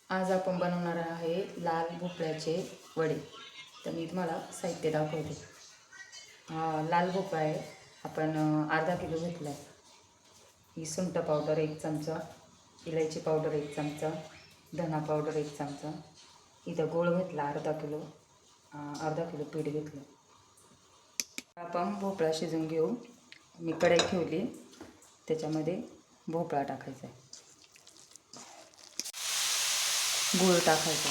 आज आपण बनवणार आहे लाल भोपळ्याचे वडे. तर मी तुम्हाला साहित्य दाखवते. लाल भोपळा आहे, आपण अर्धा किलो घेतला आहे. ही सुंठ पावडर 1 चमचा, इलायची पावडर 1 चमचा, धना पावडर 1 चमचा. इथं गोळ घेतला अर्धा किलो पीठ घेतलं. आपण भोपळा शिजवून घेऊ. मी कढई ठेवली, त्याच्यामध्ये भोपळा टाकायचा आहे, गूळ टाकायचा,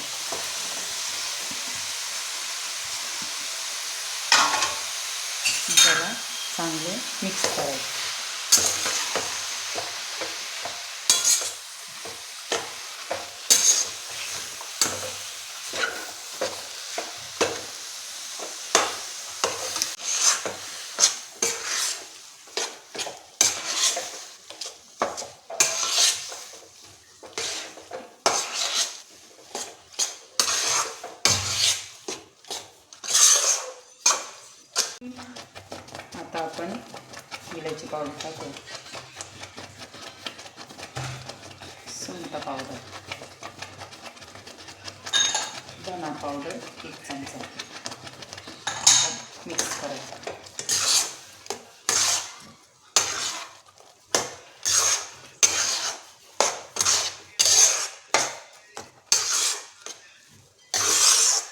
त्याला चांगले मिक्स करायचे. आता आपण इलायची पावडर टाकू, सुंठ पावडर, धना पावडर 1 चमचा. मिक्स करायचं.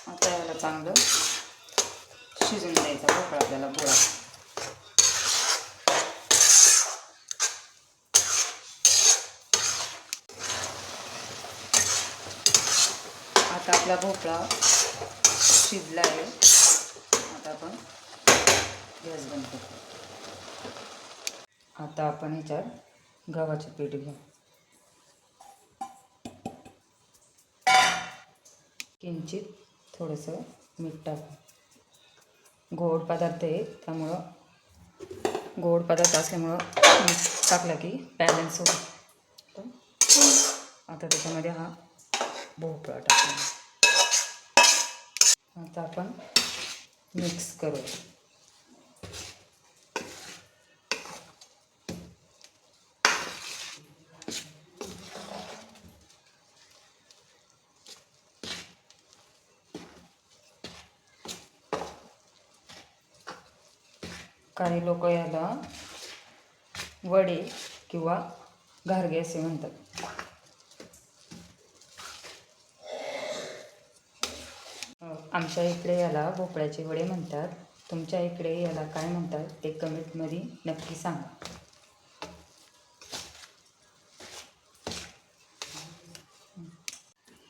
आता याला चांगलं शिजून द्यायचा भोपळा आपल्याला गोळा. आता आपला भोपळा शिजला आहे. आता आपण गॅस बंद करतो. आता आपण ह्याच्यात गव्हाचे पीठ घेऊ, किंचित थोडंसं मीठ टाकू. गोड पदार्थ आहे, त्यामुळं गोड पदार्थ असल्यामुळं मीठ टाकलं की बॅलन्स होतो. आता त्याच्यामध्ये हा भोपळा टाकू. आता आपण मिक्स करू. काही लोक याला वडे किंवा घारगे असे म्हणतात. आमच्या इकडे याला भोपळ्याचे वडे म्हणतात. तुमच्या इकडे याला काय म्हणतात ते कमेंटमध्ये नक्की सांगा.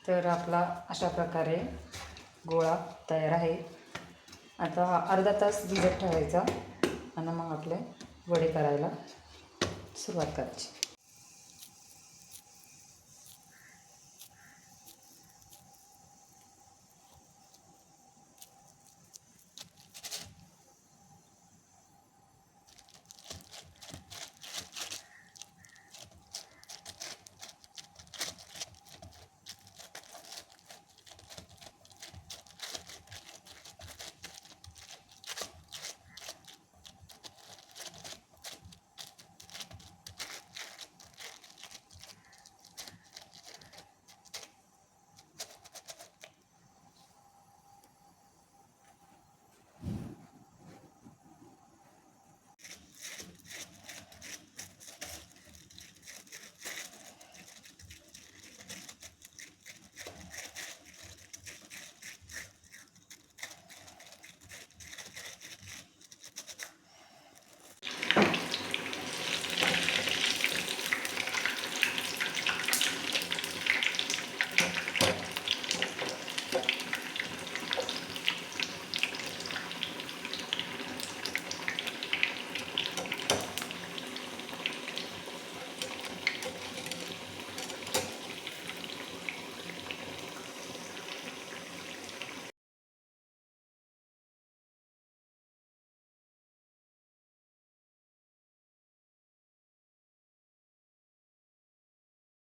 तर आपला अशा प्रकारे गोळा तयार आहे. आता अर्धा तास भिजत ठेवायचा आणि मग आपले वडे करायला सुरुवात करायची.